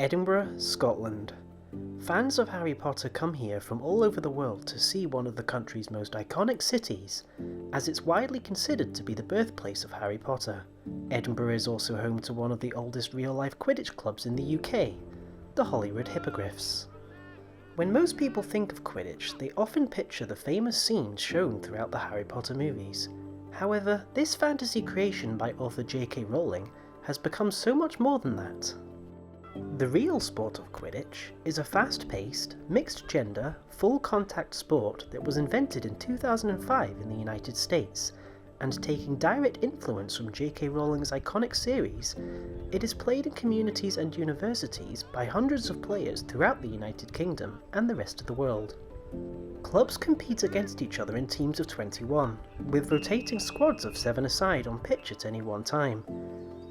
Edinburgh, Scotland. Fans of Harry Potter come here from all over the world to see one of the country's most iconic cities, as it's widely considered to be the birthplace of Harry Potter. Edinburgh is also home to one of the oldest real-life Quidditch clubs in the UK, the Holyrood Hippogriffs. When most people think of Quidditch, they often picture the famous scenes shown throughout the Harry Potter movies. However, this fantasy creation by author J.K. Rowling has become so much more than that. The real sport of Quidditch is a fast-paced, mixed-gender, full-contact sport that was invented in 2005 in the United States, and taking direct influence from J.K. Rowling's iconic series, it is played in communities and universities by hundreds of players throughout the United Kingdom and the rest of the world. Clubs compete against each other in teams of 21, with rotating squads of 7 aside on pitch at any one time.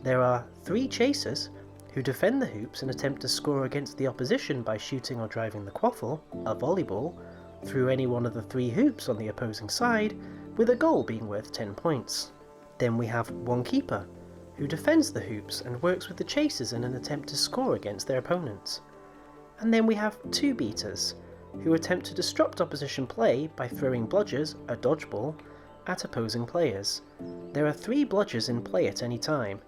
There are 3 chasers, who defend the hoops and attempt to score against the opposition by shooting or driving the quaffle, a volleyball, through any one of the 3 hoops on the opposing side, with a goal being worth 10 points. Then we have 1 keeper, who defends the hoops and works with the chasers in an attempt to score against their opponents. And then we have 2 beaters, who attempt to disrupt opposition play by throwing bludgers, a dodgeball, at opposing players. There are 3 bludgers in play at any time.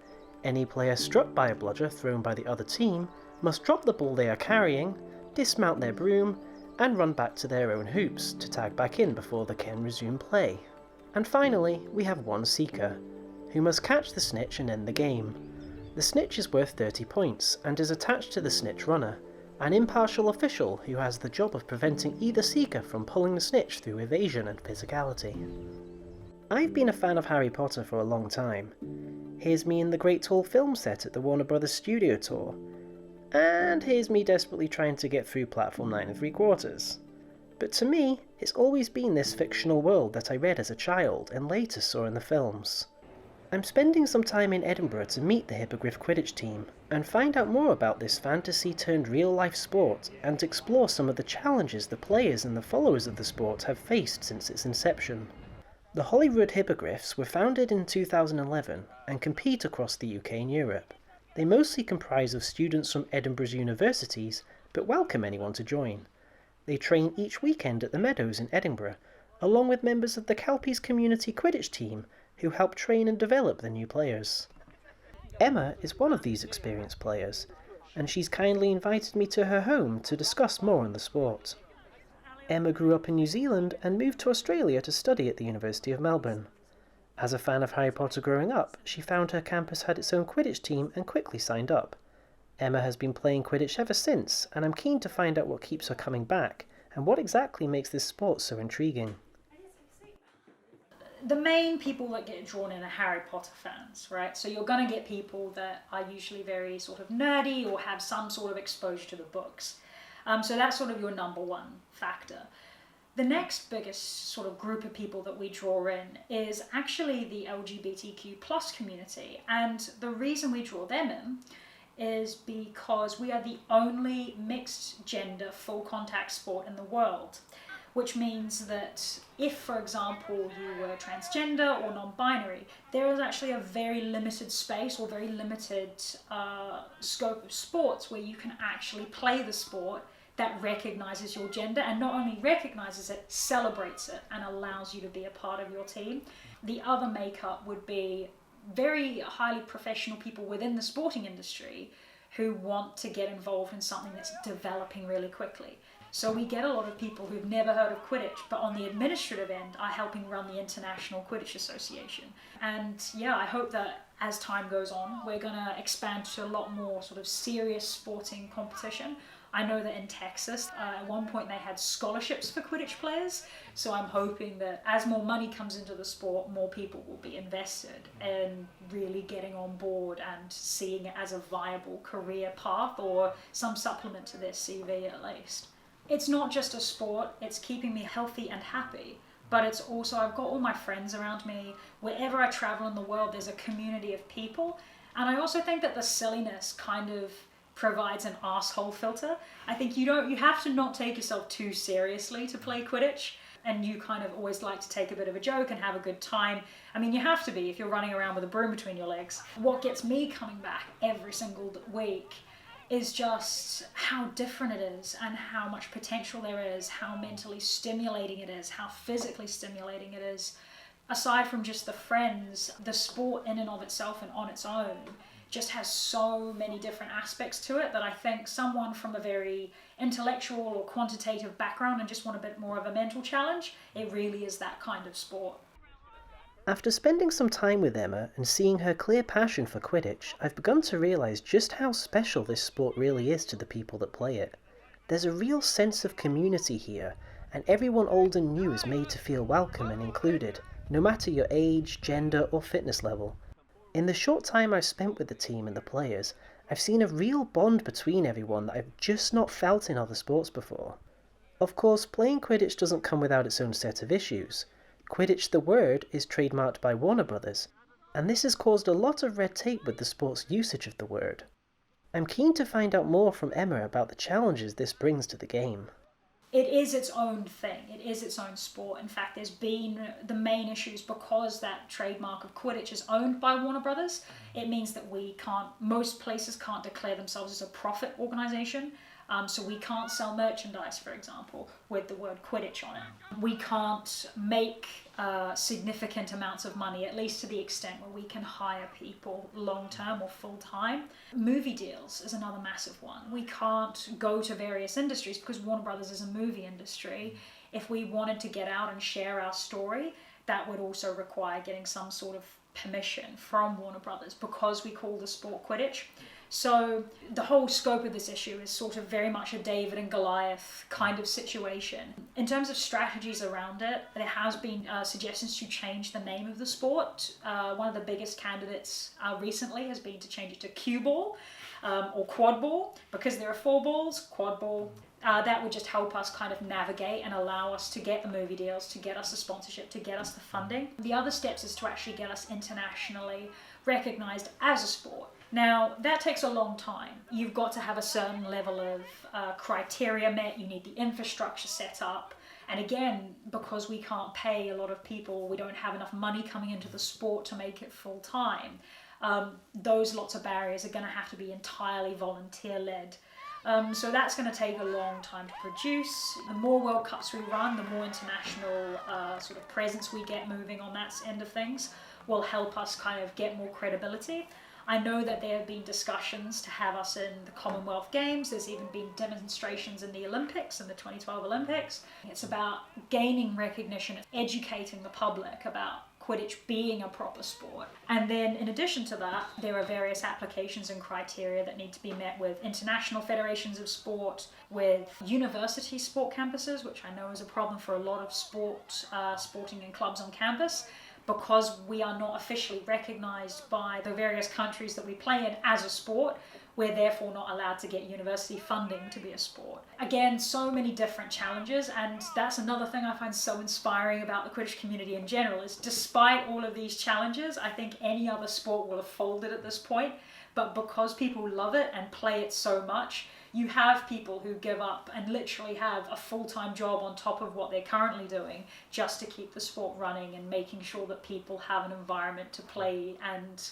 Any player struck by a bludger thrown by the other team must drop the ball they are carrying, dismount their broom, and run back to their own hoops to tag back in before they can resume play. And finally, we have 1 seeker, who must catch the snitch and end the game. The snitch is worth 30 points and is attached to the snitch runner, an impartial official who has the job of preventing either seeker from pulling the snitch through evasion and physicality. I've been a fan of Harry Potter for a long time. Here's me in the Great Tall film set at the Warner Brothers studio tour. And here's me desperately trying to get through platform 9 3/4. But to me, it's always been this fictional world that I read as a child and later saw in the films. I'm spending some time in Edinburgh to meet the Hippogriff Quidditch team and find out more about this fantasy turned real life sport and explore some of the challenges the players and the followers of the sport have faced since its inception. The Holyrood Hippogriffs were founded in 2011 and compete across the UK and Europe. They mostly comprise of students from Edinburgh's universities, but welcome anyone to join. They train each weekend at the Meadows in Edinburgh, along with members of the Kelpies community Quidditch team who help train and develop the new players. Emma is one of these experienced players, and she's kindly invited me to her home to discuss more on the sport. Emma grew up in New Zealand and moved to Australia to study at the University of Melbourne. As a fan of Harry Potter growing up, she found her campus had its own Quidditch team and quickly signed up. Emma has been playing Quidditch ever since, and I'm keen to find out what keeps her coming back, and what exactly makes this sport so intriguing. The main people that get drawn in are Harry Potter fans, right? So you're going to get people that are usually very sort of nerdy or have some sort of exposure to the books. So that's sort of your number one factor. The next biggest sort of group of people that we draw in is actually the LGBTQ plus community. And the reason we draw them in is because we are the only mixed gender full contact sport in the world. Which means that if, for example, you were transgender or non-binary, there is actually a very limited space or very limited scope of sports where you can actually play the sport that recognizes your gender, and not only recognizes it, celebrates it and allows you to be a part of your team. The other makeup would be very highly professional people within the sporting industry who want to get involved in something that's developing really quickly. So we get a lot of people who've never heard of Quidditch, but on the administrative end are helping run the International Quidditch Association. And yeah, I hope that as time goes on, we're going to expand to a lot more sort of serious sporting competition. I know that in Texas, at one point they had scholarships for Quidditch players. So I'm hoping that as more money comes into the sport, more people will be invested in really getting on board and seeing it as a viable career path or some supplement to their CV at least. It's not just a sport, it's keeping me healthy and happy, but it's also, I've got all my friends around me. Wherever I travel in the world, there's a community of people. And I also think that the silliness kind of provides an asshole filter. I think you have to not take yourself too seriously to play Quidditch. And you kind of always like to take a bit of a joke and have a good time. I mean, you have to be if you're running around with a broom between your legs. What gets me coming back every single week is just how different it is and how much potential there is, how mentally stimulating it is, how physically stimulating it is. Aside from just the friends, the sport in and of itself and on its own just has so many different aspects to it that I think someone from a very intellectual or quantitative background and just want a bit more of a mental challenge, it really is that kind of sport. After spending some time with Emma and seeing her clear passion for Quidditch, I've begun to realise just how special this sport really is to the people that play it. There's a real sense of community here, and everyone old and new is made to feel welcome and included, no matter your age, gender or fitness level. In the short time I've spent with the team and the players, I've seen a real bond between everyone that I've just not felt in other sports before. Of course, playing Quidditch doesn't come without its own set of issues. Quidditch the word is trademarked by Warner Brothers, and this has caused a lot of red tape with the sport's usage of the word. I'm keen to find out more from Emma about the challenges this brings to the game. It is its own thing. It is its own sport. In fact, there's been the main issues because that trademark of Quidditch is owned by Warner Brothers. It means that most places can't declare themselves as a profit organization. So we can't sell merchandise, for example, with the word Quidditch on it. We can't make significant amounts of money, at least to the extent where we can hire people long-term or full-time. Movie deals is another massive one. We can't go to various industries because Warner Brothers is a movie industry. If we wanted to get out and share our story, that would also require getting some sort of permission from Warner Brothers because we call the sport Quidditch. So the whole scope of this issue is sort of very much a David and Goliath kind of situation. In terms of strategies around it, there has been suggestions to change the name of the sport. One of the biggest candidates recently has been to change it to cue ball or quad ball, because there are 4 balls, quad ball. That would just help us kind of navigate and allow us to get the movie deals, to get us the sponsorship, to get us the funding. The other steps is to actually get us internationally recognized as a sport. Now, that takes a long time. You've got to have a certain level of criteria met. You need the infrastructure set up. And again, because we can't pay a lot of people, we don't have enough money coming into the sport to make it full time. Those lots of barriers are going to have to be entirely volunteer-led. So that's going to take a long time to produce. The more World Cups we run, the more international sort of presence we get moving on that end of things will help us kind of get more credibility. I know that there have been discussions to have us in the Commonwealth Games. There's even been demonstrations in the Olympics, in the 2012 Olympics. It's about gaining recognition, educating the public about Quidditch being a proper sport. And then in addition to that, there are various applications and criteria that need to be met with international federations of sport, with university sport campuses, which I know is a problem for a lot of sporting and clubs on campus. Because we are not officially recognised by the various countries that we play in as a sport, we're therefore not allowed to get university funding to be a sport. Again, so many different challenges, and that's another thing I find so inspiring about the Quidditch community in general, is despite all of these challenges, I think any other sport will have folded at this point, but because people love it and play it so much, you have people who give up and literally have a full-time job on top of what they're currently doing just to keep the sport running and making sure that people have an environment to play and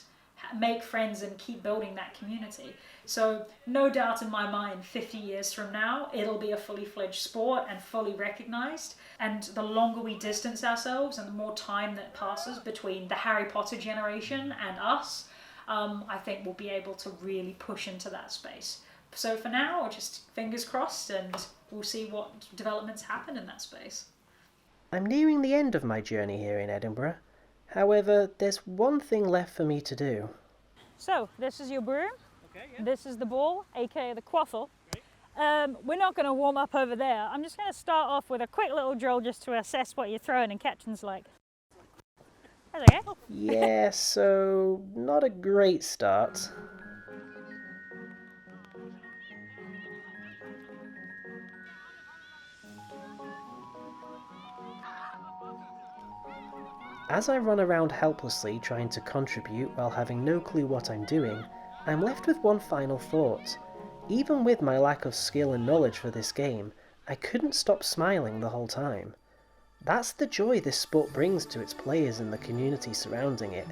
make friends and keep building that community. So no doubt in my mind, 50 years from now, it'll be a fully fledged sport and fully recognized. And the longer we distance ourselves and the more time that passes between the Harry Potter generation and us, I think we'll be able to really push into that space. So for now, just fingers crossed, and we'll see what developments happen in that space. I'm nearing the end of my journey here in Edinburgh. However, there's one thing left for me to do. So, this is your broom. Okay, yeah. This is the ball, aka the quaffle. We're not going to warm up over there. I'm just going to start off with a quick little drill just to assess what you're throwing and catching's like. That's okay. Yeah, so not a great start. As I run around helplessly trying to contribute while having no clue what I'm doing, I'm left with one final thought. Even with my lack of skill and knowledge for this game, I couldn't stop smiling the whole time. That's the joy this sport brings to its players and the community surrounding it.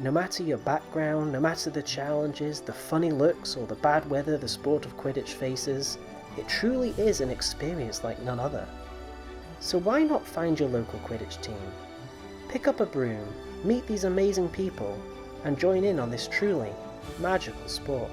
No matter your background, no matter the challenges, the funny looks, or the bad weather the sport of Quidditch faces, it truly is an experience like none other. So why not find your local Quidditch team? Pick up a broom, meet these amazing people, and join in on this truly magical sport.